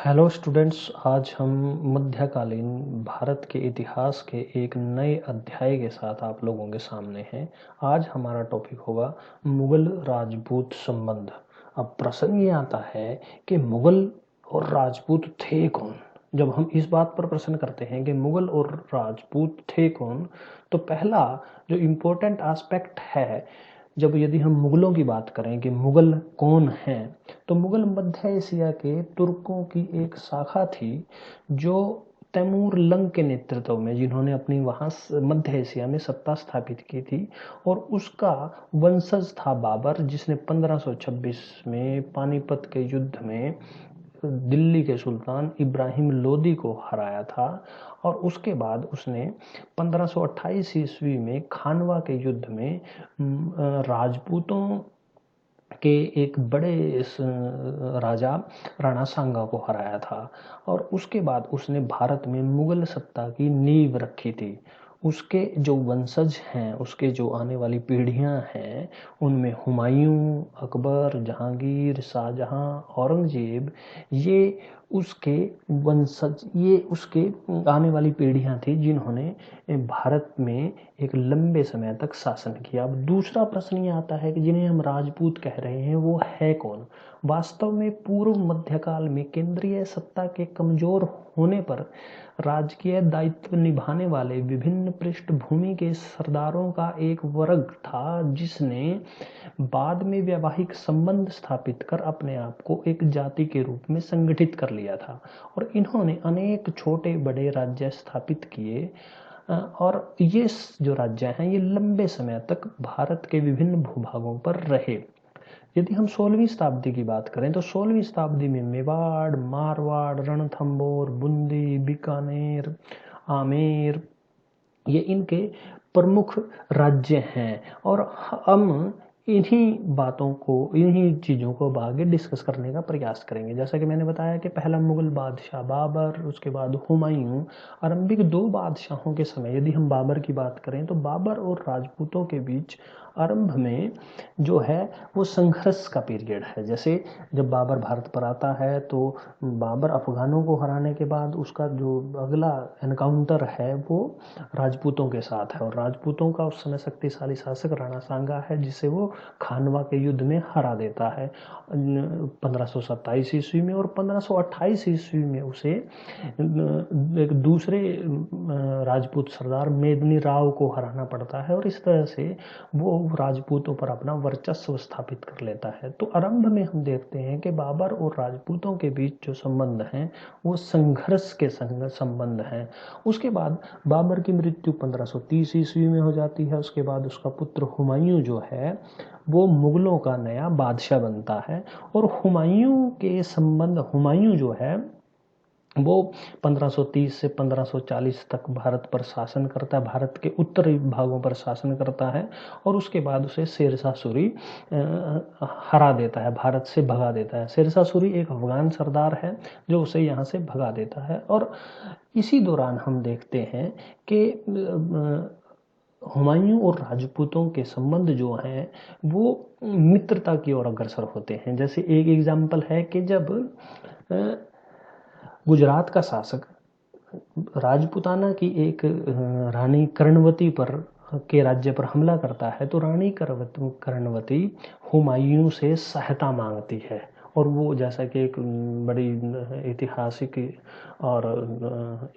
Hello students. आज हम मध्यकालीन भारत के इतिहास के एक नए अध्याय के साथ आप लोगों के सामने हैं। आज हमारा टॉपिक होगा मुगल राजपूत संबंध। अब प्रश्न ये आता है कि मुगल और राजपूत थे कौन। जब हम इस बात पर प्रश्न करते हैं कि मुगल और राजपूत थे कौन, तो पहला जो इम्पोर्टेंट एस्पेक्ट है, जब यदि हम मुगलों की बात करें कि मुगल कौन हैं, तो मुगल मध्य एशिया के तुर्कों की एक शाखा थी जो तैमूर लंग के नेतृत्व में, जिन्होंने अपनी वहाँ मध्य एशिया में सत्ता स्थापित की थी। और उसका वंशज था बाबर, जिसने 1526 में पानीपत के युद्ध में दिल्ली के सुल्तान इब्राहिम लोदी को हराया था। और उसके बाद उसने 1528 ईस्वी में खानवा के युद्ध में राजपूतों के एक बड़े राजा राणा सांगा को हराया था। और उसके बाद उसने भारत में मुगल सत्ता की नींव रखी थी। उसके जो वंशज हैं, उसके जो आने वाली पीढ़ियां हैं, उनमें हुमायूं, अकबर, जहांगीर, शाहजहां, औरंगजेब, ये उसके वंशज, ये उसके आने वाली पीढ़ियां थी जिन्होंने भारत में एक लंबे समय तक शासन किया। अब दूसरा प्रश्न ये आता है कि जिन्हें हम राजपूत कह रहे हैं वो है कौन। वास्तव में पूर्व मध्यकाल में केंद्रीय सत्ता के कमजोर होने पर राजकीय दायित्व निभाने वाले विभिन्न पृष्ठभूमि के सरदारों का एक वर्ग था, जिसने बाद में वैवाहिक संबंध स्थापित कर अपने आप को एक जाति के रूप में संगठित कर लिया था। और इन्होंने अनेक छोटे बड़े राज्य स्थापित किए। और ये जो राज्य हैं, ये लंबे समय तक भारत के विभिन्न भूभागों पर रहे। यदि हम 16वीं शताब्दी की बात करें, तो 16वीं शताब्दी में मेवाड़, मारवाड़, रणथंबोर, बूंदी, बीकानेर, आमेर, ये इनके प्रमुख राज्य हैं। और हम इन्हीं बातों को, इन्हीं चीज़ों को आगे डिस्कस करने का प्रयास करेंगे। जैसा कि मैंने बताया कि पहला मुगल बादशाह बाबर, उसके बाद हुमायूं। आरंभिक दो बादशाहों के समय यदि हम बाबर की बात करें, तो बाबर और राजपूतों के बीच आरंभ में जो है वो संघर्ष का पीरियड है। जैसे जब बाबर भारत पर आता है, तो बाबर अफगानों को हराने के बाद उसका जो अगला एनकाउंटर है वो राजपूतों के साथ है। और राजपूतों का उस समय शक्तिशाली शासक राणा सांगा है, जिसे वो खानवा के युद्ध में हरा देता है 1527 ईस्वी में। और 1528 ईस्वी में उसे एक दूसरे राजपूत सरदार मेदिनी राव को हराना पड़ता है। और इस तरह से वो राजपूतों पर अपना वर्चस्व स्थापित कर लेता है। तो आरंभ में हम देखते हैं कि बाबर और राजपूतों के बीच जो संबंध हैं वो संघर्ष के संबंध हैं। उसके बाद बाबर की मृत्यु 1530 ईस्वी में हो जाती है। उसके बाद उसका पुत्र हुमायूं जो है वो मुगलों का नया बादशाह बनता है। और हुमायूं के संबंध, हुमायूं जो है वो 1530 से 1540 तक भारत पर शासन करता है, भारत के उत्तरी भागों पर शासन करता है। और उसके बाद उसे शेरशाह सूरी हरा देता है, भारत से भगा देता है। शेरशाह सूरी एक अफगान सरदार है जो उसे यहाँ से भगा देता है। और इसी दौरान हम देखते हैं कि हुमायूं और राजपूतों के संबंध जो हैं वो मित्रता की ओर अग्रसर होते हैं। जैसे एक एग्जाम्पल है कि जब गुजरात का शासक राजपूताना की एक रानी कर्णवती पर के राज्य पर हमला करता है, तो रानी कर्णवती हुमायूं से सहायता मांगती है। और वो, जैसा कि एक बड़ी ऐतिहासिक और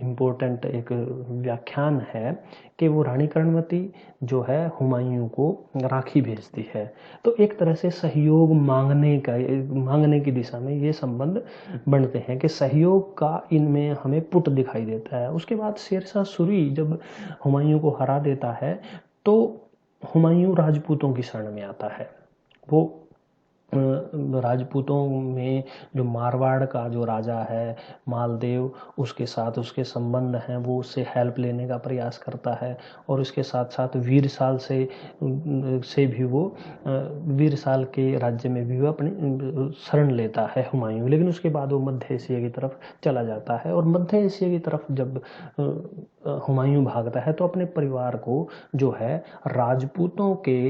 इम्पोर्टेंट एक व्याख्यान है कि वो रानी कर्णवती जो है हुमायूं को राखी भेजती है। तो एक तरह से सहयोग मांगने की दिशा में ये संबंध बनते हैं कि सहयोग का इनमें हमें पुट दिखाई देता है। उसके बाद शेरशाह सूरी जब हुमायूं को हरा देता है, तो हुमायूं राजपूतों की शरण में आता है। वो राजपूतों में जो मारवाड़ का जो राजा है मालदेव, उसके साथ उसके संबंध हैं, वो उससे हेल्प लेने का प्रयास करता है। और उसके साथ साथ वीरसाल से भी वो वीरसाल के राज्य में भी वो अपनी शरण लेता है हुमायूं। लेकिन उसके बाद वो मध्य एशिया की तरफ चला जाता है। और मध्य एशिया की तरफ जब हुमायूं भागता है, तो अपने परिवार को जो है राजपूतों के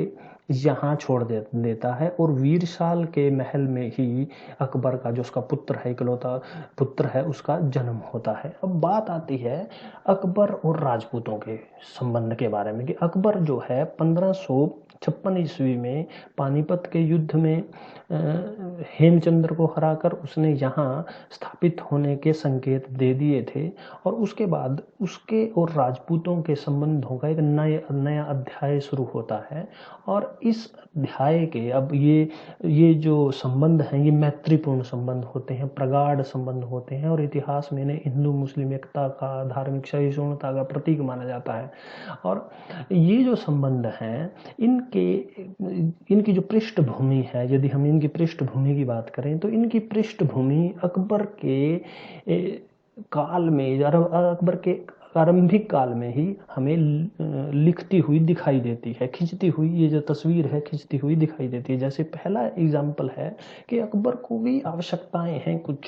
यहाँ छोड़ देता है और वीरशाल के महल में ही अकबर का जो उसका पुत्र है, इकलौता पुत्र है, उसका जन्म होता है। अब बात आती है अकबर और राजपूतों के संबंध के बारे में कि अकबर जो है 1556 ईस्वी में पानीपत के युद्ध में हेमचंद्र को हराकर उसने यहाँ स्थापित होने के संकेत दे दिए थे और उसके बाद उसके और राजपूतों के संबंधों का एक नया अध्याय शुरू होता है। और इस अध्याय के अब ये जो संबंध हैं ये मैत्रीपूर्ण संबंध होते हैं, प्रगाढ़ संबंध होते हैं और इतिहास में इन्हें हिंदू मुस्लिम एकता का, धार्मिक सहिष्णुता का प्रतीक माना जाता है। और ये जो संबंध हैं इनकी जो पृष्ठभूमि है, यदि हम इनकी पृष्ठभूमि की बात करें तो इनकी पृष्ठभूमि अकबर के काल में, अकबर के आरंभिक काल में ही हमें लिखती हुई दिखाई देती है, खिंचती हुई, ये जो तस्वीर है खिंचती हुई दिखाई देती है। जैसे पहला एग्जाम्पल है कि अकबर को भी आवश्यकताएं हैं कुछ।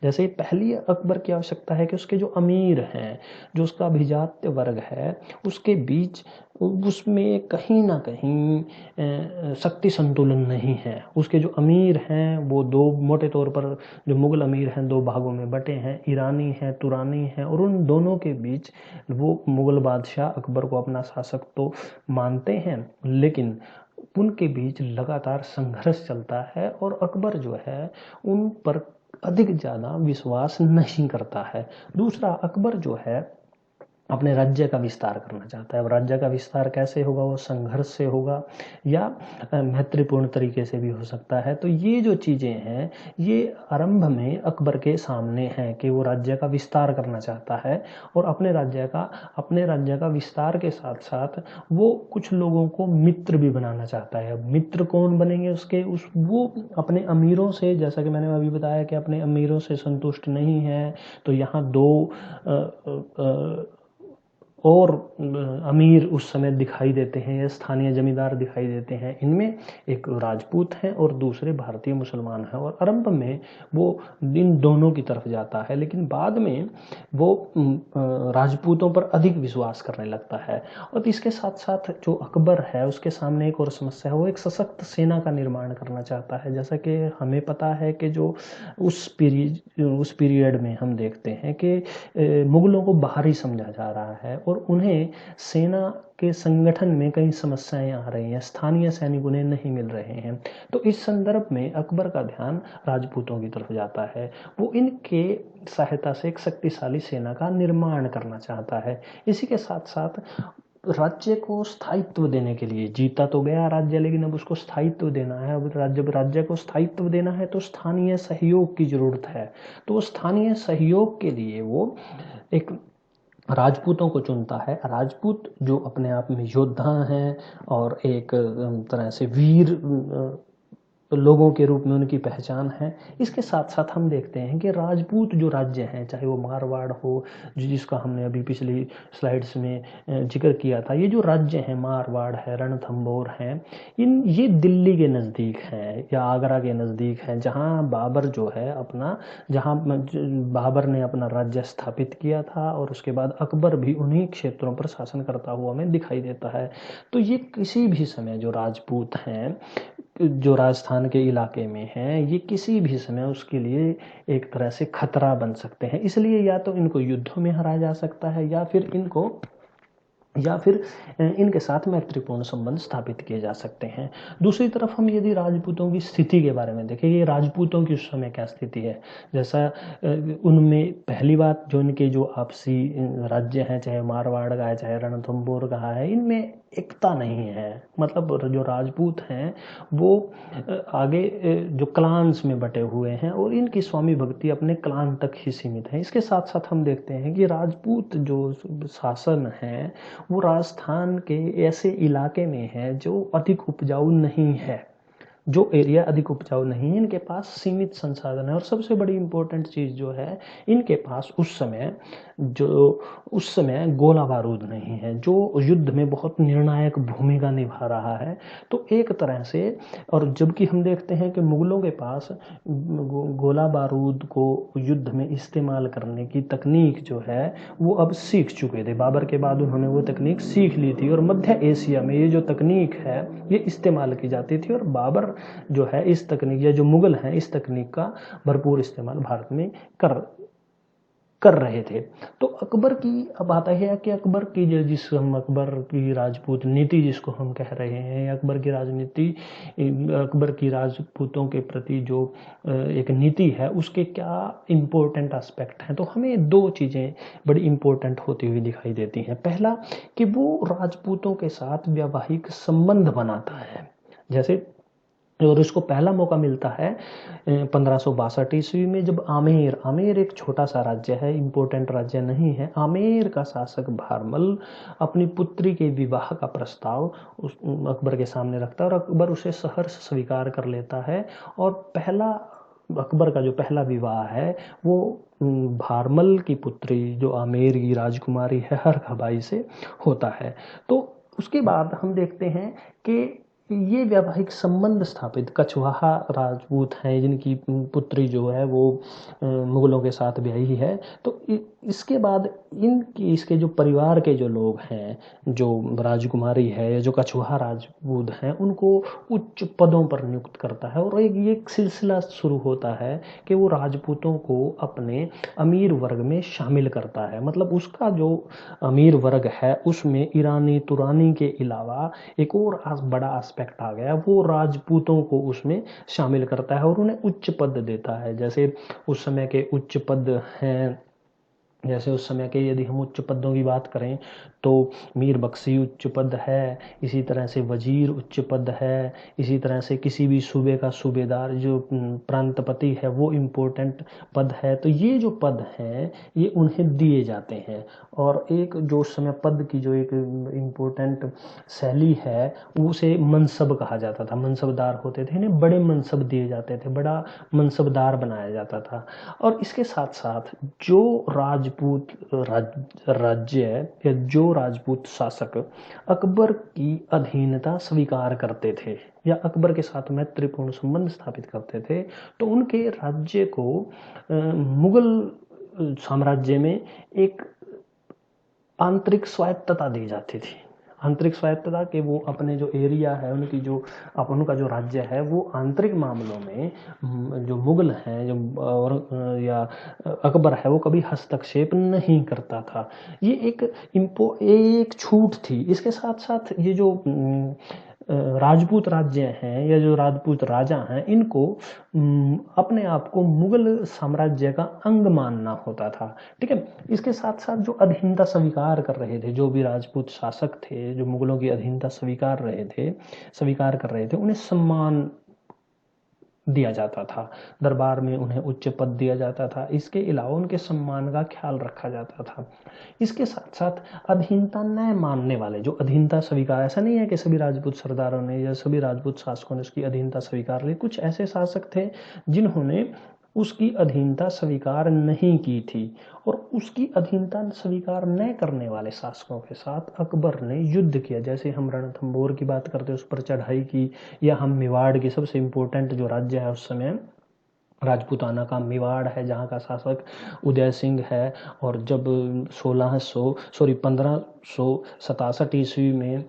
जैसे पहली अकबर की आवश्यकता है कि उसके जो अमीर हैं, जो उसका अभिजात्य वर्ग है, उसके बीच उसमें कहीं ना कहीं शक्ति संतुलन नहीं है। उसके जो अमीर हैं वो दो, मोटे तौर पर जो मुगल अमीर हैं, दो भागों में बटे हैं, ईरानी हैं, तुरानी हैं, और उन दोनों के बीच वो मुगल बादशाह अकबर को अपना शासक तो मानते हैं, लेकिन उनके बीच लगातार संघर्ष चलता है और अकबर जो है उन पर अधिक ज़्यादा विश्वास नहीं करता है। दूसरा, अकबर जो है अपने राज्य का विस्तार करना चाहता है। अब राज्य का विस्तार कैसे होगा? वो संघर्ष से होगा या मैत्रीपूर्ण तरीके से भी हो सकता है। तो ये जो चीज़ें हैं ये आरंभ में अकबर के सामने हैं कि वो राज्य का विस्तार करना चाहता है और अपने राज्य का विस्तार के साथ साथ वो कुछ लोगों को मित्र भी बनाना चाहता है। अब मित्र कौन बनेंगे उसके? वो अपने अमीरों से, जैसा कि मैंने अभी बताया कि अपने अमीरों से संतुष्ट नहीं है, तो यहाँ दो और अमीर उस समय दिखाई देते हैं या स्थानीय जमींदार दिखाई देते हैं। इनमें एक राजपूत हैं और दूसरे भारतीय मुसलमान हैं और आरंभ में वो इन दोनों की तरफ जाता है, लेकिन बाद में वो राजपूतों पर अधिक विश्वास करने लगता है। और इसके साथ साथ जो अकबर है उसके सामने एक और समस्या है, वो एक सशक्त सेना का निर्माण करना चाहता है। जैसा कि हमें पता है कि जो उस पीरियड में हम देखते हैं कि मुगलों को बाहरी समझा जा रहा है और उन्हें सेना के संगठन में कई समस्याएं आ रही हैं, स्थानीय सैनिक उन्हें नहीं मिल रहे हैं। तो इस संदर्भ में अकबर का ध्यान राजपूतों की तरफ जाता है। वो इनके सहायता से एक शक्तिशाली सेना का निर्माण करना चाहता है। इसी के साथ साथ राज्य को स्थायित्व देने के लिए, जीता तो गया राज्य लेकिन अब उसको स्थायित्व देना है। अब राज्य को स्थायित्व देना है तो स्थानीय सहयोग की जरूरत है। तो स्थानीय सहयोग के लिए वो एक राजपूतों को चुनता है। राजपूत जो अपने आप में योद्धा हैं और एक तरह से वीर लोगों के रूप में उनकी पहचान है। इसके साथ साथ हम देखते हैं कि राजपूत जो राज्य हैं, चाहे वो मारवाड़ हो, जिसका हमने अभी पिछली स्लाइड्स में जिक्र किया था, ये जो राज्य हैं, मारवाड़ है, रणथंभौर हैं, ये दिल्ली के नज़दीक हैं या आगरा के नज़दीक हैं, जहाँ बाबर ने अपना राज्य स्थापित किया था और उसके बाद अकबर भी उन्हीं क्षेत्रों पर शासन करता हुआ हमें दिखाई देता है। तो ये किसी भी समय जो राजपूत हैं जो राजस्थान के इलाके में हैं, ये किसी भी समय उसके लिए एक तरह से खतरा बन सकते हैं। इसलिए या तो इनको युद्धों में हराया जा सकता है या फिर इनके साथ मैत्रीपूर्ण संबंध स्थापित किए जा सकते हैं। दूसरी तरफ हम यदि राजपूतों की स्थिति के बारे में देखें, ये राजपूतों की उस समय क्या स्थिति है, जैसा उनमें पहली बात जो इनके जो आपसी राज्य हैं, चाहे मारवाड़ का है चाहे रणथंभौर का है, इनमें एकता नहीं है। मतलब जो राजपूत हैं वो आगे जो क्लान्स में बटे हुए हैं और इनकी स्वामी भक्ति अपने क्लान तक ही सीमित है। इसके साथ साथ हम देखते हैं कि राजपूत जो शासन है वो राजस्थान के ऐसे इलाके में है जो अधिक उपजाऊ नहीं है, जो एरिया अधिक उपजाऊ नहीं है, इनके पास सीमित संसाधन है। और सबसे बड़ी इंपॉर्टेंट चीज़ जो है, इनके पास उस समय गोला बारूद नहीं है, जो युद्ध में बहुत निर्णायक भूमिका निभा रहा है। तो एक तरह से, और जबकि हम देखते हैं कि मुगलों के पास गोला बारूद को युद्ध में इस्तेमाल करने की तकनीक जो है वो अब सीख चुके थे। बाबर के बाद उन्होंने वो तकनीक सीख ली थी, और मध्य एशिया में ये जो तकनीक है ये इस्तेमाल की जाती थी। और बाबर जो है इस तकनीक, या जो मुगल हैं इस तकनीक का भरपूर इस्तेमाल भारत में कर रहे थे। तो अकबर की अब आता है कि अकबर की जो अकबर की राजपूत नीति जिसको हम कह रहे हैं, अकबर की राजनीति, अकबर की राजपूतों के प्रति जो एक नीति है उसके क्या इम्पोर्टेंट एस्पेक्ट हैं, तो हमें दो चीज़ें बड़ी इम्पोर्टेंट होती हुई दिखाई देती हैं। पहला कि वो राजपूतों के साथ वैवाहिक संबंध बनाता है। जैसे, और इसको पहला मौका मिलता है 1562 ईस्वी में, जब आमेर एक छोटा सा राज्य है, इम्पोर्टेंट राज्य नहीं है। आमेर का शासक भारमल अपनी पुत्री के विवाह का प्रस्ताव उस अकबर के सामने रखता है, और अकबर उसे सहर्ष स्वीकार कर लेता है। और अकबर का जो पहला विवाह है वो भारमल की पुत्री जो आमेर की राजकुमारी है हरखाबाई से होता है। तो उसके बाद हम देखते हैं कि ये वैवाहिक संबंध स्थापित कछवाहा राजपूत हैं जिनकी पुत्री जो है वो मुगलों के साथ ब्याही है। तो इसके बाद इसके जो परिवार के जो लोग हैं, जो राजकुमारी है या जो कछवाहा राजपूत हैं, उनको उच्च पदों पर नियुक्त करता है। और एक सिलसिला शुरू होता है कि वो राजपूतों को अपने अमीर वर्ग में शामिल करता है। मतलब उसका जो अमीर वर्ग है उसमें ईरानी तुरानी के अलावा एक और बड़ा एस्पेक्ट आ गया, वो राजपूतों को उसमें शामिल करता है और उन्हें उच्च पद देता है। जैसे उस समय के उच्च पद हैं, जैसे उस समय के यदि हम उच्च पदों की बात करें तो मीर बख्शी उच्च पद है, इसी तरह से वजीर उच्च पद है, इसी तरह से किसी भी सूबे का सूबेदार जो प्रांतपति है वो इम्पोर्टेंट पद है। तो ये जो पद हैं ये उन्हें दिए जाते हैं। और एक जो उस समय पद की जो एक इम्पोर्टेंट शैली है उसे मनसब कहा जाता था। मनसबदार होते थे, इन्हें बड़े मनसब दिए जाते थे, बड़ा मनसबदार बनाया जाता था। और इसके साथ साथ जो राज्य या जो राजपूत शासक अकबर की अधीनता स्वीकार करते थे या अकबर के साथ मैत्रीपूर्ण संबंध स्थापित करते थे, तो उनके राज्य को मुगल साम्राज्य में एक आंतरिक स्वायत्तता दी जाती थी। आंतरिक स्वायत्तता के वो अपने जो एरिया है उनका जो राज्य है वो आंतरिक मामलों में जो मुगल हैं या अकबर है वो कभी हस्तक्षेप नहीं करता था। ये एक छूट थी। इसके साथ साथ ये जो राजपूत राज्य हैं या जो राजपूत राजा हैं इनको अपने आप को मुगल साम्राज्य का अंग मानना होता था। ठीक है। इसके साथ साथ जो अधीनता स्वीकार कर रहे थे, जो भी राजपूत शासक थे जो मुगलों की अधीनता स्वीकार कर रहे थे, उन्हें सम्मान दिया जाता था। दरबार में उन्हें उच्च पद दिया जाता था। इसके अलावा उनके सम्मान का ख्याल रखा जाता था। इसके साथ साथ अधीनता न मानने वाले, जो अधीनता स्वीकार, ऐसा नहीं है कि सभी राजपूत सरदारों ने या सभी राजपूत शासकों ने उसकी अधीनता स्वीकार ली। कुछ ऐसे शासक थे जिन्होंने उसकी अधीनता स्वीकार नहीं की थी, और उसकी अधीनता स्वीकार न करने वाले शासकों के साथ अकबर ने युद्ध किया। जैसे हम रणथंभौर की बात करते हैं, उस पर चढ़ाई की, या हम मेवाड़ की, सबसे इम्पोर्टेंट जो राज्य है उस समय राजपूताना का मेवाड़ है, जहाँ का शासक उदय सिंह है। और जब 1567 ईस्वी में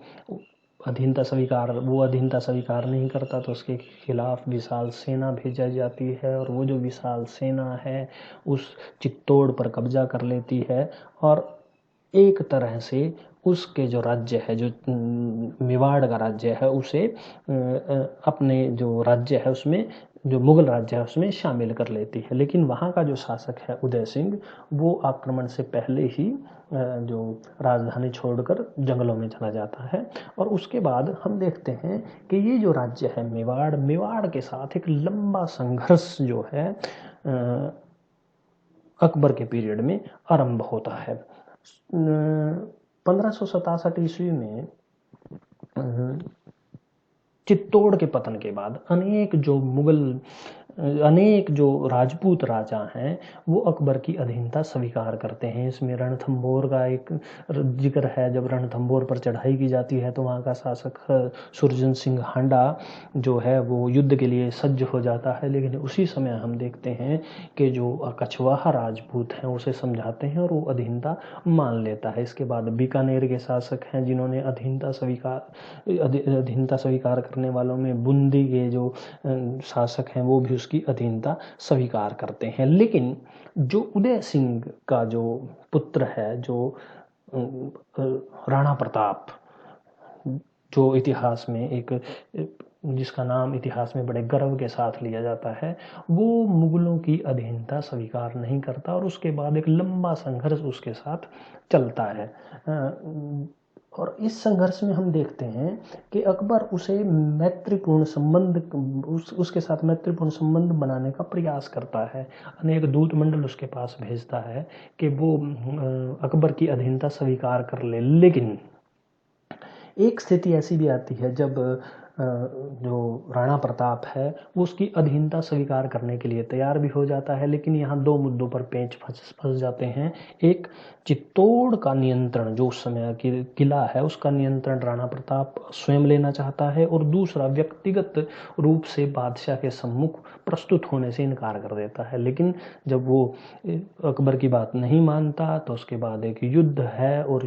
अधीनता स्वीकार नहीं करता तो उसके खिलाफ विशाल सेना भेजा जाती है, और वो जो विशाल सेना है उस चित्तौड़ पर कब्जा कर लेती है, और एक तरह से उसके जो राज्य है, जो मेवाड़ का राज्य है, उसे अपने जो राज्य है उसमें, जो मुगल राज्य है उसमें शामिल कर लेती है। लेकिन वहाँ का जो शासक है उदय सिंह, वो आक्रमण से पहले ही जो राजधानी छोड़कर जंगलों में चला जाता है। और उसके बाद हम देखते हैं कि ये जो राज्य है मेवाड़ के साथ एक लंबा संघर्ष जो है अकबर के पीरियड में आरंभ होता है। 1567 ईस्वी में चित्तौड़ के पतन के बाद अनेक जो राजपूत राजा हैं वो अकबर की अधीनता स्वीकार करते हैं। इसमें रणथंभौर का एक जिक्र है। जब रणथंभौर पर चढ़ाई की जाती है तो वहाँ का शासक सुरजन सिंह हांडा जो है वो युद्ध के लिए सज्ज हो जाता है, लेकिन उसी समय हम देखते हैं कि जो कछवाहा राजपूत हैं उसे समझाते हैं और वो अधीनता मान लेता है। इसके बाद बीकानेर के शासक हैं जिन्होंने अधीनता स्वीकार करने वालों में बूंदी के जो शासक हैं वो भी उसकी अधीनता स्वीकार करते हैं। लेकिन जो उदय सिंह का जो पुत्र है, जो राणा प्रताप, जो इतिहास में जिसका नाम इतिहास में बड़े गर्व के साथ लिया जाता है, वो मुगलों की अधीनता स्वीकार नहीं करता और उसके बाद एक लंबा संघर्ष उसके साथ चलता है। और इस संघर्ष में हम देखते हैं कि अकबर उसे उसके साथ मैत्रीपूर्ण संबंध बनाने का प्रयास करता है। अनेक दूत मंडल उसके पास भेजता है कि वो अकबर की अधीनता स्वीकार कर ले। लेकिन एक स्थिति ऐसी भी आती है जब जो राणा प्रताप है वो उसकी अधीनता स्वीकार करने के लिए तैयार भी हो जाता है, लेकिन यहाँ दो मुद्दों पर पेंच फंस जाते हैं। एक, चित्तौड़ का नियंत्रण, जो उस समय की किला है उसका नियंत्रण राणा प्रताप स्वयं लेना चाहता है, और दूसरा, व्यक्तिगत रूप से बादशाह के सम्मुख प्रस्तुत होने से इनकार कर देता है। लेकिन जब वो अकबर की बात नहीं मानता तो उसके बाद एक युद्ध है और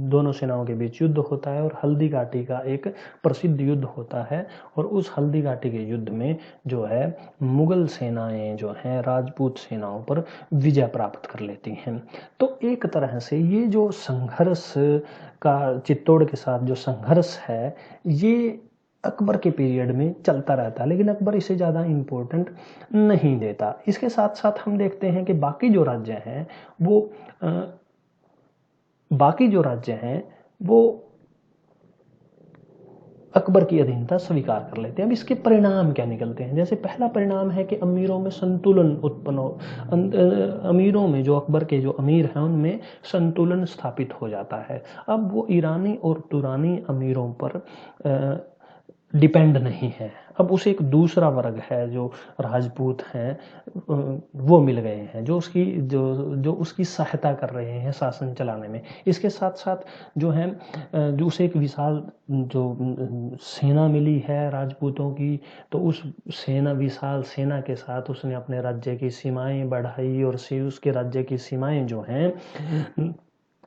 दोनों सेनाओं के बीच युद्ध होता है और हल्दी घाटी का एक प्रसिद्ध युद्ध होता है। और उस हल्दी घाटी के युद्ध में जो है मुगल सेनाएं जो हैं राजपूत सेनाओं पर विजय प्राप्त कर लेती हैं। तो एक तरह से ये जो संघर्ष का, चित्तौड़ के साथ जो संघर्ष है, ये अकबर के पीरियड में चलता रहता है, लेकिन अकबर इसे ज़्यादा इम्पोर्टेंट नहीं देता। इसके साथ साथ हम देखते हैं कि बाकी जो राज्य हैं वो अकबर की अधीनता स्वीकार कर लेते हैं। अब इसके परिणाम क्या निकलते हैं? जैसे पहला परिणाम है कि अमीरों में संतुलन उत्पन्न हो, अमीरों में, जो अकबर के जो अमीर हैं उनमें संतुलन स्थापित हो जाता है। अब वो ईरानी और तुरानी अमीरों पर डिपेंड नहीं है। अब उसे एक दूसरा वर्ग है जो राजपूत हैं वो मिल गए हैं, जो उसकी सहायता कर रहे हैं शासन चलाने में। इसके साथ साथ जो उसे एक विशाल जो सेना मिली है राजपूतों की, तो उस विशाल सेना के साथ उसने अपने राज्य की सीमाएं बढ़ाई और उसके राज्य की सीमाएं जो हैं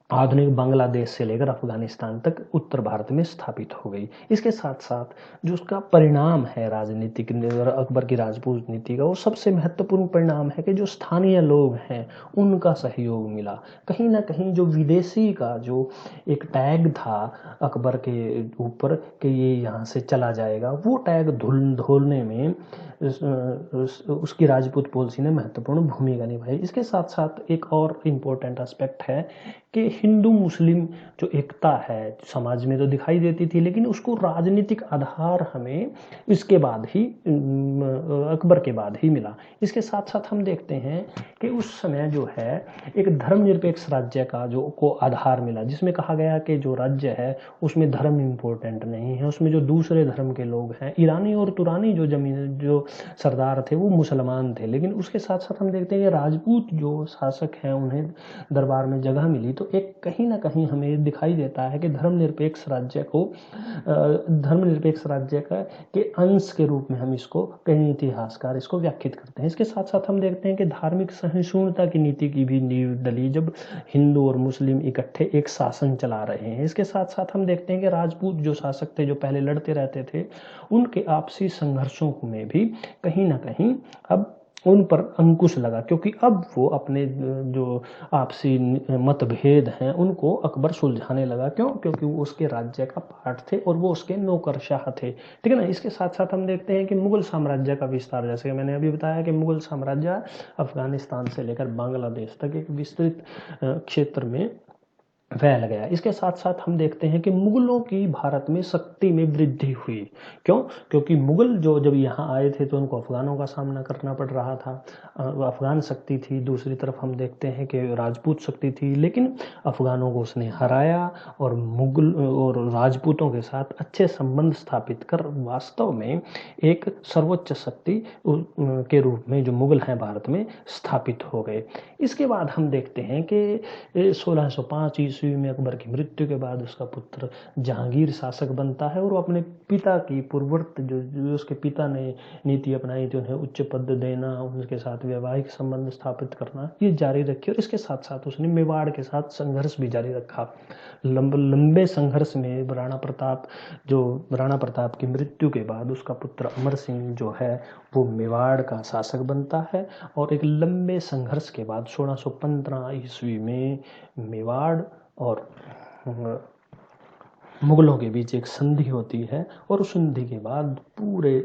आधुनिक बांग्लादेश से लेकर अफगानिस्तान तक उत्तर भारत में स्थापित हो गई। इसके साथ साथ जो उसका परिणाम है राजनीतिक अकबर की राजपूत नीति का, वो सबसे महत्वपूर्ण परिणाम है कि जो स्थानीय लोग हैं उनका सहयोग मिला। कहीं ना कहीं जो विदेशी का जो एक टैग था अकबर के ऊपर कि ये यहाँ से चला जाएगा, वो टैग धोलने में उसकी राजपूत पॉलिसी ने महत्वपूर्ण भूमिका निभाई। इसके साथ साथ एक और इम्पोर्टेंट एस्पेक्ट है कि हिंदू मुस्लिम जो एकता है समाज में तो दिखाई देती थी, लेकिन उसको राजनीतिक आधार हमें इसके बाद ही, अकबर के बाद ही मिला। इसके साथ साथ हम देखते हैं कि उस समय जो है एक धर्मनिरपेक्ष राज्य का को आधार मिला, जिसमें कहा गया कि जो राज्य है उसमें धर्म इम्पोर्टेंट नहीं है, उसमें जो दूसरे धर्म के लोग हैं, ईरानी और तुरानी जो सरदार थे वो मुसलमान थे। लेकिन उसके साथ साथ हम देखते हैं कि राजपूत जो शासक हैं उन्हें दरबार में जगह मिली। तो एक कहीं ना कहीं हमें दिखाई देता है कि धर्मनिरपेक्ष राज्य के अंश के रूप में हम इसको, कई इतिहासकार इसको व्याख्यात करते हैं। इसके साथ साथ हम देखते हैं कि धार्मिक सहिष्णुता की नीति की भी नींव डली जब हिंदू और मुस्लिम इकट्ठे एक शासन चला रहे हैं। इसके साथ साथ हम देखते हैं कि राजपूत जो शासक थे जो पहले लड़ते रहते थे, उनके आपसी संघर्षों में भी कहीं ना कहीं अब उन पर अंकुश लगा, क्योंकि अब वो अपने जो आपसी मतभेद हैं उनको अकबर सुलझाने लगा। क्यों? क्योंकि वो उसके राज्य का पार्ट थे और वो उसके नौकरशाह थे। ठीक है ना। इसके साथ साथ हम देखते हैं कि मुगल साम्राज्य का विस्तार, जैसे मैंने अभी बताया कि मुगल साम्राज्य अफगानिस्तान से लेकर बांग्लादेश तक एक विस्तृत क्षेत्र में फैल गया। इसके साथ साथ हम देखते हैं कि मुगलों की भारत में शक्ति में वृद्धि हुई। क्यों? क्योंकि मुगल जो जब यहाँ आए थे तो उनको अफगानों का सामना करना पड़ रहा था। अफगान शक्ति थी, दूसरी तरफ हम देखते हैं कि राजपूत शक्ति थी, लेकिन अफगानों को उसने हराया और मुगल और राजपूतों के साथ अच्छे संबंध स्थापित कर वास्तव में एक सर्वोच्च शक्ति के रूप में जो मुगल हैं भारत में स्थापित हो गए। इसके बाद हम देखते हैं कि 1605 ईस्वी में अकबर की मृत्यु के बाद उसका पुत्र जहांगीर शासक बनता है और वो अपने पिता की पूर्ववर्त जो उसके पिता ने नीति अपनाई थी, उन्हें उच्च पद देना, उनके साथ वैवाहिक संबंध स्थापित करना, ये जारी रखी। और इसके साथ साथ उसने मेवाड़ के साथ संघर्ष भी जारी रखा। लंबे संघर्ष में राणा प्रताप की मृत्यु के बाद उसका पुत्र अमर सिंह जो है वो मेवाड़ का शासक बनता है और एक लंबे संघर्ष के बाद 1615 ईस्वी में मेवाड़ और मुगलों के बीच एक संधि होती है और उस संधि के बाद पूरे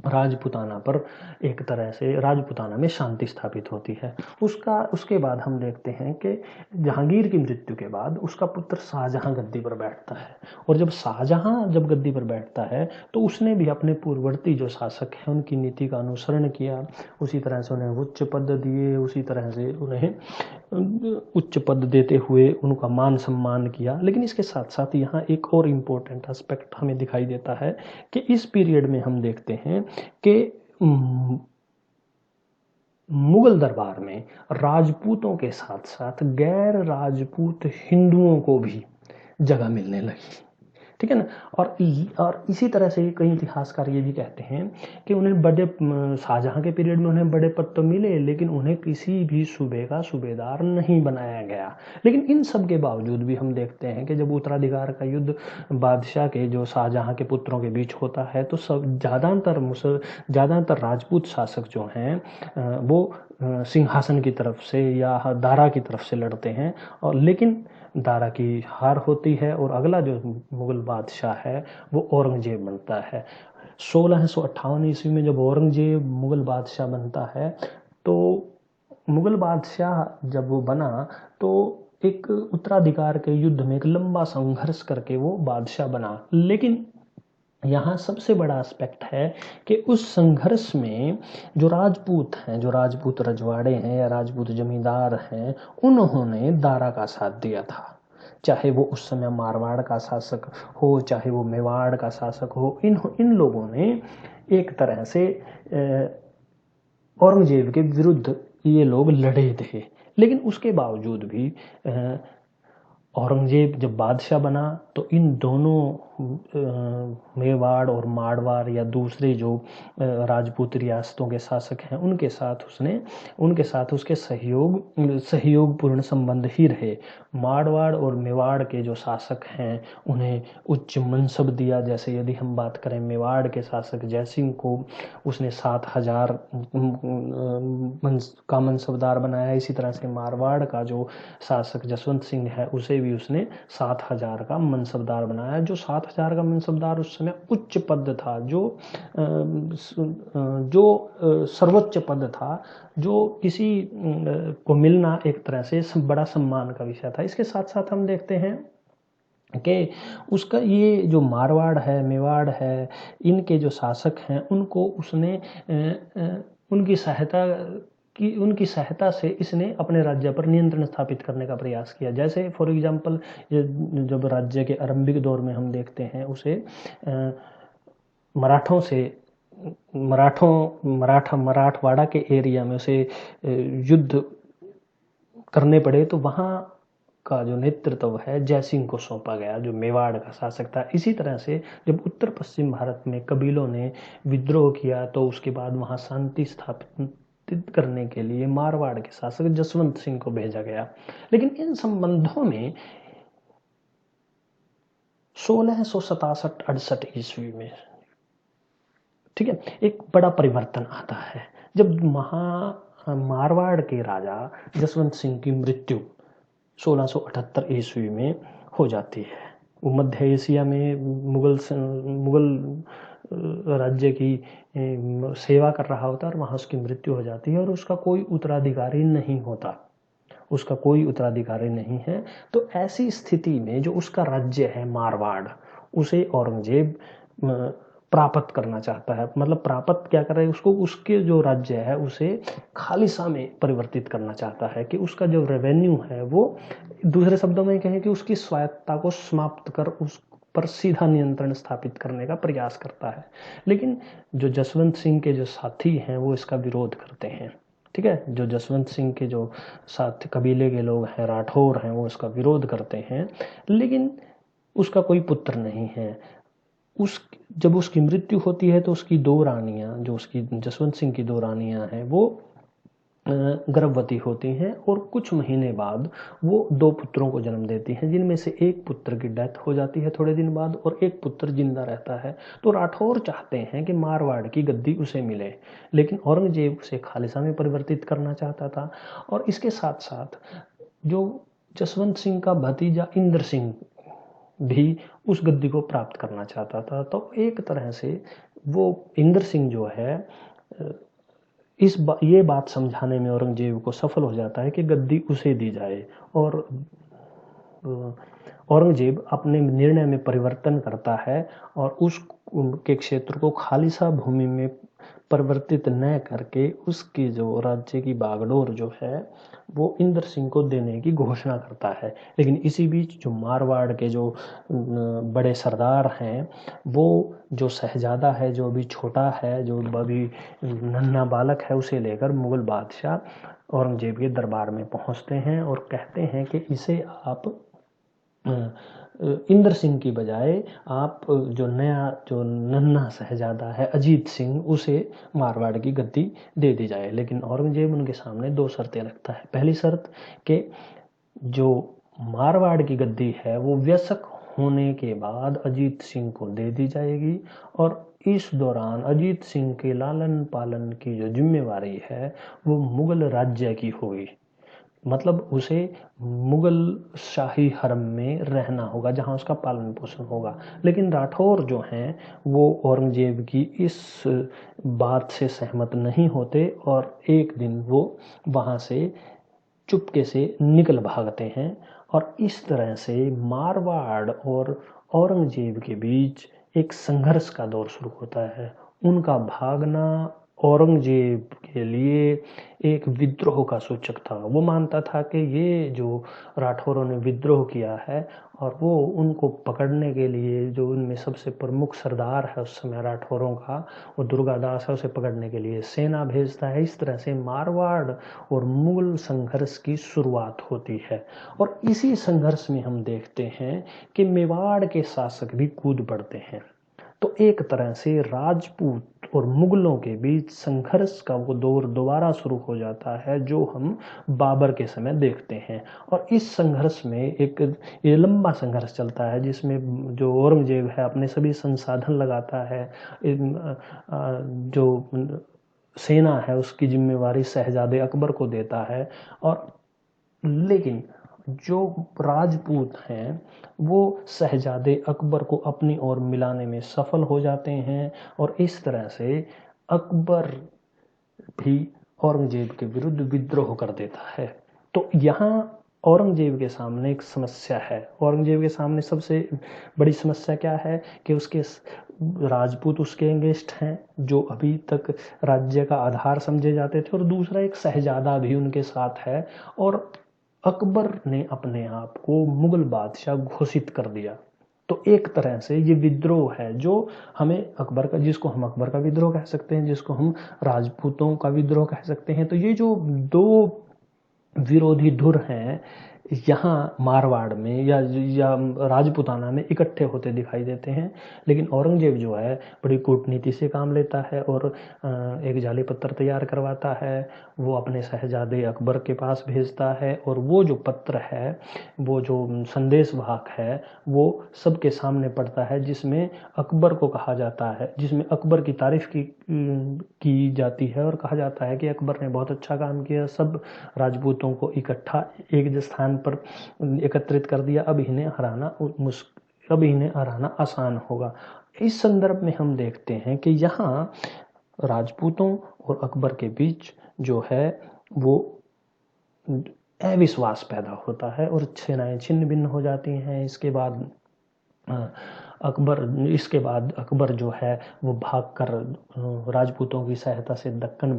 राजपुताना पर एक तरह से राजपुताना में शांति स्थापित होती है। उसके बाद हम देखते हैं कि जहांगीर की मृत्यु के बाद उसका पुत्र शाहजहां गद्दी पर बैठता है और जब शाहजहां गद्दी पर बैठता है तो उसने भी अपने पूर्ववर्ती जो शासक हैं उनकी नीति का अनुसरण किया, उसी तरह से उन्हें उच्च पद दिए, उसी तरह से उन्हें उच्च पद देते हुए उनका मान सम्मान किया। लेकिन इसके साथ साथ यहाँ एक और इम्पोर्टेंट एस्पेक्ट हमें दिखाई देता है कि इस पीरियड में हम देखते हैं कि मुगल दरबार में राजपूतों के साथ साथ गैर राजपूत हिंदुओं को भी जगह मिलने लगी। ठीक है ना। और इसी तरह से कई इतिहासकार ये भी कहते हैं कि उन्हें शाहजहां के पीरियड में उन्हें बड़े पद तो मिले लेकिन उन्हें किसी भी सूबे का सूबेदार नहीं बनाया गया। लेकिन इन सब के बावजूद भी हम देखते हैं कि जब उत्तराधिकार का युद्ध बादशाह के जो शाहजहां के पुत्रों के बीच होता है तो सब ज़्यादातर राजपूत शासक जो हैं वो सिंहासन की तरफ से या दारा की तरफ से लड़ते हैं और लेकिन दारा की हार होती है और अगला जो मुगल बादशाह है वो औरंगजेब बनता है। 1658 ईस्वी में जब औरंगजेब मुगल बादशाह बनता है तो मुगल बादशाह जब वो बना तो एक उत्तराधिकार के युद्ध में एक लंबा संघर्ष करके वो बादशाह बना। लेकिन यहाँ सबसे बड़ा एस्पेक्ट है कि उस संघर्ष में जो राजपूत रजवाड़े हैं या राजपूत जमींदार हैं उन्होंने दारा का साथ दिया था। चाहे वो उस समय मारवाड़ का शासक हो, चाहे वो मेवाड़ का शासक हो, इन लोगों ने एक तरह से औरंगजेब के विरुद्ध ये लोग लड़े थे। लेकिन उसके बावजूद भी औरंगजेब जब बादशाह बना तो इन दोनों मेवाड़ और मारवाड़ या दूसरे जो राजपूत रियासतों के शासक हैं उनके साथ उसके सहयोगपूर्ण संबंध ही रहे। मारवाड़ और मेवाड़ के जो शासक हैं उन्हें उच्च मनसब दिया। जैसे यदि हम बात करें मेवाड़ के शासक जयसिंह को उसने 7000 का मनसबदार बनाया। इसी तरह से मारवाड़ का जो शासक जसवंत सिंह है उसे भी उसने 7000 का मनसबदार बनाया। जो 7000 का मनसबदार उस समय उच्च पद था, जो सर्वोच्च पद था, जो किसी को मिलना एक तरह से बड़ा सम्मान का विषय था। इसके साथ साथ हम देखते हैं कि उसका ये जो मारवाड़ है, मेवाड़ है, इनके जो शासक हैं उनको उसने उनकी सहायता से इसने अपने राज्य पर नियंत्रण स्थापित करने का प्रयास किया। जैसे फॉर एग्जांपल जब राज्य के आरंभिक दौर में हम देखते हैं उसे मराठवाड़ा के एरिया में उसे युद्ध करने पड़े तो वहाँ का जो नेतृत्व है जयसिंह को सौंपा गया, जो मेवाड़ का शासक था। इसी तरह से जब उत्तर पश्चिम भारत में कबीलों ने विद्रोह किया तो उसके बाद वहाँ शांति स्थापित करने के लिए मारवाड़ के शासक जसवंत सिंह को भेजा गया। लेकिन इन संबंधों में 1667-68 ईस्वी में, ठीक है, एक बड़ा परिवर्तन आता है जब मारवाड़ के राजा जसवंत सिंह की मृत्यु 1678 ईस्वी में हो जाती है। वो मध्य एशिया में मुगल राज्य की सेवा कर रहा होता है और वहाँ उसकी मृत्यु हो जाती है और उसका कोई उत्तराधिकारी नहीं होता। उसका कोई उत्तराधिकारी नहीं है। तो ऐसी स्थिति में जो उसका राज्य है मारवाड़, उसे औरंगजेब प्राप्त करना चाहता है। मतलब प्राप्त क्या कर रहा है, उसको उसके जो राज्य है उसे खालिसा में परिवर्तित करना चाहता है, कि उसका जो रेवेन्यू है वो, दूसरे शब्दों में कहें कि उसकी स्वायत्ता को समाप्त कर उस पर सीधा नियंत्रण स्थापित करने का प्रयास करता है। लेकिन जो जसवंत सिंह के जो साथी हैं वो इसका विरोध करते हैं। ठीक है, जो जसवंत सिंह के जो साथ कबीले के लोग हैं, राठौर हैं, वो इसका विरोध करते हैं। लेकिन उसका कोई पुत्र नहीं है। उस जब उसकी मृत्यु होती है तो उसकी दो रानियां, जो उसकी जसवंत सिंह की दो रानियां हैं, वो गर्भवती होती हैं और कुछ महीने बाद वो दो पुत्रों को जन्म देती हैं, जिनमें से एक पुत्र की डेथ हो जाती है थोड़े दिन बाद और एक पुत्र जिंदा रहता है। तो राठौर चाहते हैं कि मारवाड़ की गद्दी उसे मिले, लेकिन औरंगजेब उसे खालिसा में परिवर्तित करना चाहता था। और इसके साथ साथ जो जसवंत सिंह का भतीजा इंद्र सिंह भी उस गद्दी को प्राप्त करना चाहता था। तो एक तरह से वो इंद्र सिंह जो है ये बात समझाने में औरंगजेब को सफल हो जाता है कि गद्दी उसे दी जाए। और औरंगजेब अपने निर्णय में परिवर्तन करता है और उसके क्षेत्र को खालिसा भूमि में परिवर्तित न करके उसकी जो राज्य की बागडोर जो है वो इंद्र सिंह को देने की घोषणा करता है। लेकिन इसी बीच जो मारवाड़ के जो बड़े सरदार हैं, वो जो शहजादा है, जो अभी छोटा है, जो अभी नन्हा बालक है, उसे लेकर मुगल बादशाह औरंगजेब के दरबार में पहुंचते हैं और कहते हैं कि इसे आप इंद्र सिंह की बजाय आप जो नन्हा शहजादा है अजीत सिंह, उसे मारवाड़ की गद्दी दे दी जाए। लेकिन औरंगजेब उनके सामने दो शर्तें रखता है। पहली शर्त कि जो मारवाड़ की गद्दी है वो वयस्क होने के बाद अजीत सिंह को दे दी जाएगी और इस दौरान अजीत सिंह के लालन पालन की जो जिम्मेवारी है वो मुगल राज्य की होगी। मतलब उसे मुगल शाही हरम में रहना होगा जहां उसका पालन पोषण होगा। लेकिन राठौर जो हैं वो औरंगजेब की इस बात से सहमत नहीं होते और एक दिन वो वहां से चुपके से निकल भागते हैं। और इस तरह से मारवाड़ और औरंगजेब के बीच एक संघर्ष का दौर शुरू होता है। उनका भागना औरंगजेब के लिए एक विद्रोह का सूचक था। वो मानता था कि ये जो राठौरों ने विद्रोह किया है और वो उनको पकड़ने के लिए, जो उनमें सबसे प्रमुख सरदार है उस समय राठौरों का, वो दुर्गादास है, उसे पकड़ने के लिए सेना भेजता है। इस तरह से मारवाड़ और मुगल संघर्ष की शुरुआत होती है। और इसी संघर्ष में हम देखते हैं कि मेवाड़ के शासक भी कूद पड़ते हैं। तो एक तरह से राजपूत और मुगलों के बीच संघर्ष का वो दौर दोबारा शुरू हो जाता है जो हम बाबर के समय देखते हैं। और इस संघर्ष में ये लंबा संघर्ष चलता है जिसमें जो औरंगजेब है अपने सभी संसाधन लगाता है। जो सेना है उसकी जिम्मेवारी शहजादे अकबर को देता है। और लेकिन जो राजपूत हैं वो शहजादे अकबर को अपनी ओर मिलाने में सफल हो जाते हैं और इस तरह से अकबर भी औरंगजेब के विरुद्ध विद्रोह कर देता है। तो यहाँ औरंगजेब के सामने एक समस्या है। औरंगजेब के सामने सबसे बड़ी समस्या क्या है कि उसके राजपूत उसके अगेंस्ट हैं जो अभी तक राज्य का आधार समझे जाते थे, और दूसरा एक शहजादा भी उनके साथ है और अकबर ने अपने आप को मुगल बादशाह घोषित कर दिया। तो एक तरह से ये विद्रोह है जो हमें अकबर का, जिसको हम अकबर का विद्रोह कह सकते हैं, जिसको हम राजपूतों का विद्रोह कह सकते हैं। तो ये जो दो विरोधी धुर हैं यहाँ मारवाड़ में या राजपूताना में इकट्ठे होते दिखाई देते हैं। लेकिन औरंगजेब जो है बड़ी कूटनीति से काम लेता है और एक जाली पत्र तैयार करवाता है, वो अपने शहजादे अकबर के पास भेजता है और वो जो पत्र है, वो जो संदेश वाहक है, वो सबके सामने पड़ता है, जिसमें अकबर को कहा जाता है, जिसमें अकबर की तारीफ की जाती है और कहा जाता है कि अकबर ने बहुत अच्छा काम किया, सब राजपूतों को इकट्ठा एक स्थान पर एकत्रित कर दिया, अब इन्हें हराना आसान होगा। इस संदर्भ में हम देखते हैं कि यहाँ राजपूतों और अकबर के बीच जो है वो अविश्वास पैदा होता है और सेनाएं छिन्न भिन्न हो जाती हैं। इसके बाद अकबर जो है वो भागकर राजपूतों की सहायता से दक्षिण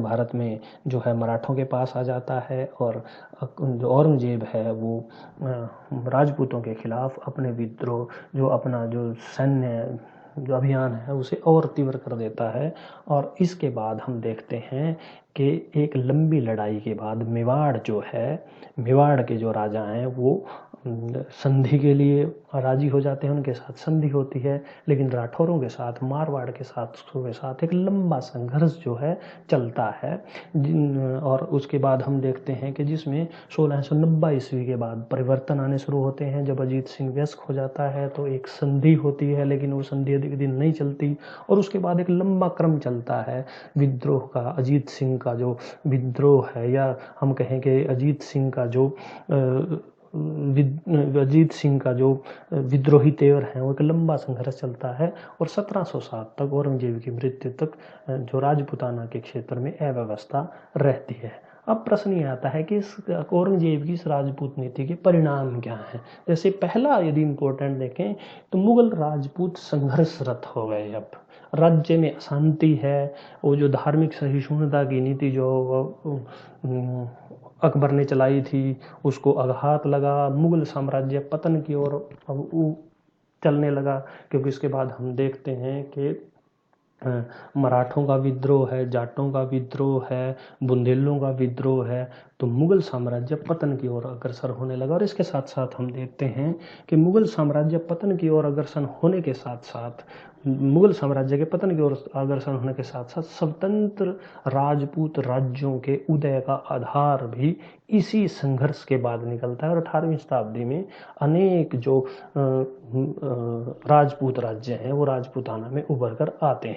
भारत में जो है मराठों के पास आ जाता है, और जो औरंगजेब है वो राजपूतों के खिलाफ अपने विद्रोह जो सैन्य जो अभियान है उसे और तीव्र कर देता है। और इसके बाद हम देखते हैं कि एक लंबी लड़ाई के बाद मेवाड़ के जो राजा हैं वो संधि के लिए राजी हो जाते हैं, उनके साथ संधि होती है। लेकिन राठौरों के साथ, मारवाड़ के साथ एक लंबा संघर्ष जो है चलता है, और उसके बाद हम देखते हैं कि जिसमें 1690 ईस्वी के बाद परिवर्तन आने शुरू होते हैं। जब अजीत सिंह वयस्क हो जाता है तो एक संधि होती है, लेकिन वो संधि अधिक दिन नहीं चलती, और उसके बाद एक लंबा क्रम चलता है विद्रोह का। अजीत सिंह का जो विद्रोह है, या हम कहें कि अजीत सिंह का जो विद्रोही तेवर हैं, वो एक लंबा संघर्ष चलता है, और 1707 तक, औरंगजेब की मृत्यु तक, जो राजपूताना के क्षेत्र में अव्यवस्था रहती है। अब प्रश्न ये आता है कि इस औरंगजेब की इस राजपूत नीति के परिणाम क्या हैं। जैसे पहला यदि इम्पोर्टेंट देखें तो मुगल राजपूत संघर्षरत हो गए। अब राज्य में अशांति है, वो जो धार्मिक सहिष्णुता की नीति जो अकबर ने चलाई थी उसको आघात लगा, मुगल साम्राज्य पतन की ओर अब चलने लगा। क्योंकि इसके बाद हम देखते हैं कि मराठों का विद्रोह है, जाटों का विद्रोह है, बुंदेलों का विद्रोह है, तो मुगल साम्राज्य पतन की ओर अग्रसर होने लगा। और इसके साथ साथ हम देखते हैं कि मुगल साम्राज्य पतन की ओर अग्रसर होने के साथ साथ स्वतंत्र राजपूत राज्यों के उदय का आधार भी इसी संघर्ष के बाद निकलता है। और 18वीं शताब्दी में अनेक जो राजपूत राज्य हैं वो राजपूताना में उभर कर आते हैं।